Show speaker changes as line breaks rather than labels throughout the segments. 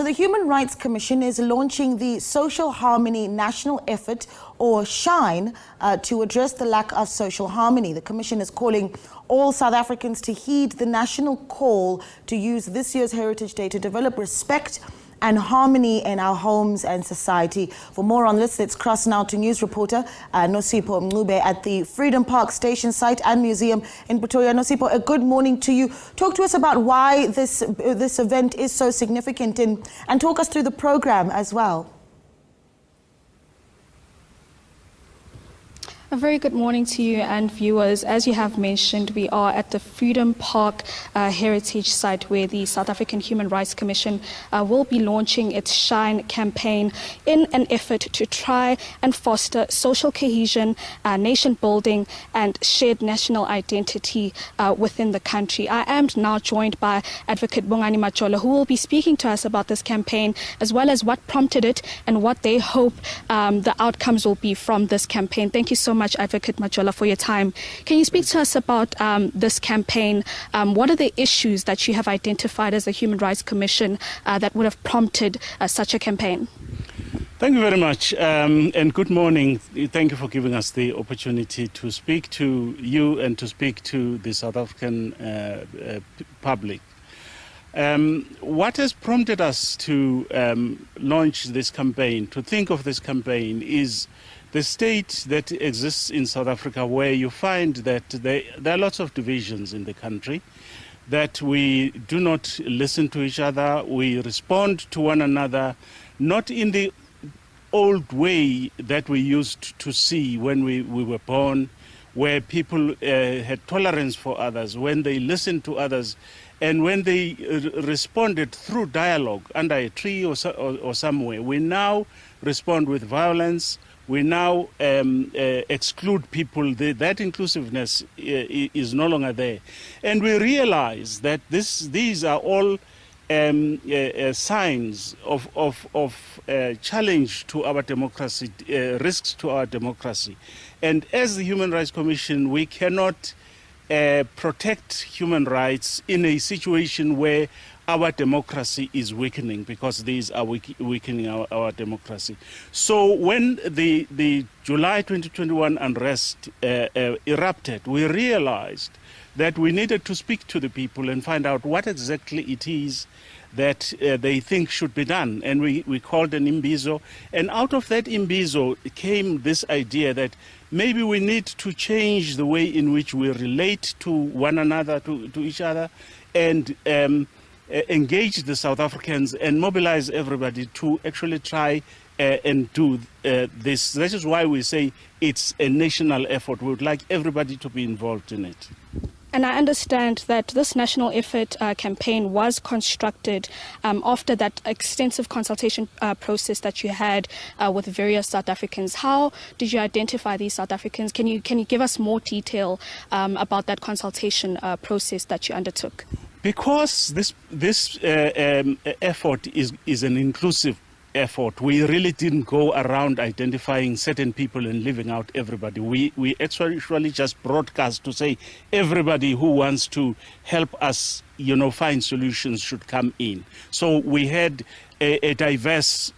The Human Rights Commission is launching the Social Harmony National Effort, or SHiNE, to address the lack of social harmony. The Commission is calling all South Africans to heed the national call to use this year's Heritage Day to develop respect and harmony in our homes and society. For more on this, let's cross now to news reporter Nosipho Mncube at the Freedom Park Station site and museum in Pretoria. Nosipho, a good morning to you. Talk to us about why this event is so significant and talk us through the program as well.
A very good morning to you and viewers. As you have mentioned, we are at the Freedom Park heritage site where the South African Human Rights Commission will be launching its SHiNE campaign in an effort to try and foster social cohesion, nation building and shared national identity within the country. I am now joined by Advocate Bongani Majol, who will be speaking to us about this campaign as well as what prompted it and what they hope the outcomes will be from this campaign. Thank you so much, Advocate Majol, for your time. Can you speak to us about this campaign? What are the issues that you have identified as the Human Rights Commission that would have prompted such a campaign?
Thank you very much, and good morning. Thank you for giving us the opportunity to speak to you and to speak to the South African public. What has prompted us to launch this campaign, to think of this campaign, is the state that exists in South Africa, where you find that there are lots of divisions in the country, that we do not listen to each other, we respond to one another, not in the old way that we used to see when we were born, where people had tolerance for others, when they listened to others, and when they responded through dialogue under a tree or somewhere. We now respond with violence. We now exclude people. That inclusiveness is no longer there. And we realize that these are all signs of challenge to our democracy, risks to our democracy. And as the Human Rights Commission, we cannot protect human rights in a situation where our democracy is weakening, because these are weakening our democracy. So when the July 2021 unrest erupted, we realized that we needed to speak to the people and find out what exactly it is that they think should be done. And we called an imbizo, and out of that imbizo came this idea that maybe we need to change the way in which we relate to one another, to each other, and engage the South Africans and mobilize everybody to actually try and do this. This is why we say it's a national effort. We would like everybody to be involved in it.
And I understand that this national effort campaign was constructed after that extensive consultation process that you had with various South Africans. How did you identify these South Africans? Can you give us more detail about that consultation process that you undertook? Because
this effort is an inclusive effort, we really didn't go around identifying certain people and leaving out everybody. We actually just broadcast to say everybody who wants to help us, find solutions should come in. So we had a diverse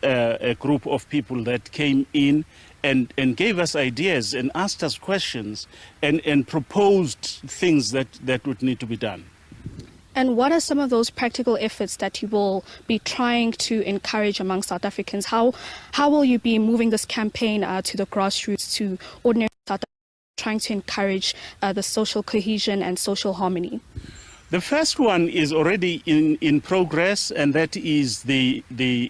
group of people that came in and gave us ideas and asked us questions and proposed things that would need to be done.
And what are some of those practical efforts that you will be trying to encourage among South Africans? How will you be moving this campaign to the grassroots, to ordinary South Africans, trying to encourage the social cohesion and social harmony?
The first one is already in progress, and that is the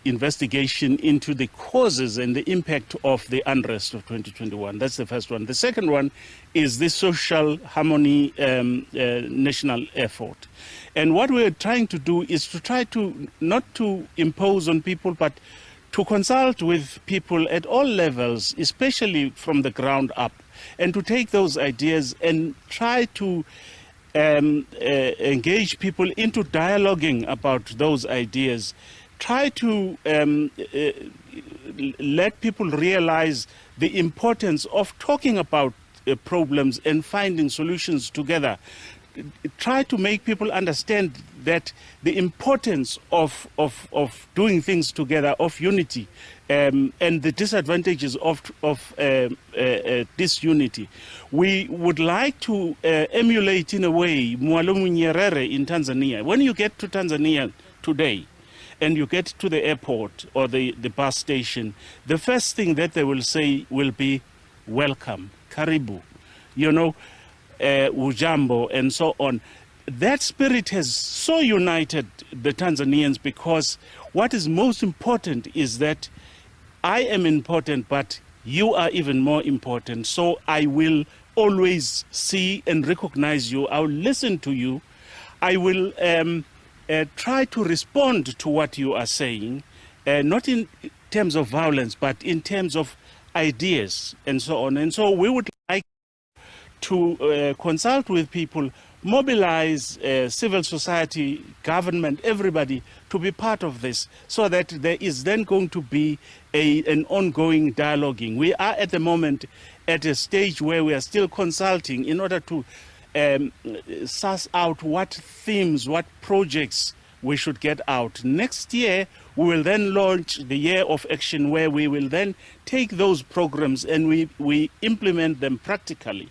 investigation into the causes and the impact of the unrest of 2021. That's the first one. The second one is the social harmony national effort. And what we're trying to do is to try to not to impose on people, but to consult with people at all levels, especially from the ground up, and to take those ideas and try to engage people into dialoguing about those ideas. Try to let people realize the importance of talking about problems and finding solutions together. try to make people understand that the importance of doing things together, of unity, and the disadvantages of disunity. We would like to emulate, in a way, Mwalimu Nyerere in Tanzania. When you get to Tanzania today, and you get to the airport or the bus station, the first thing that they will say will be, welcome, karibu, ujambo, and so on. That spirit has so united the Tanzanians, because what is most important is that I am important, but you are even more important. So I will always see and recognize you. I will listen to you. I will try to respond to what you are saying, not in terms of violence, but in terms of ideas and so on. And so we would like to consult with people, mobilize civil society, government, everybody to be part of this, so that there is then going to be an ongoing dialoguing. We are at the moment at a stage where we are still consulting in order to suss out what themes, what projects we should get out. Next year, we will then launch the year of action, where we will then take those programs and we implement them practically.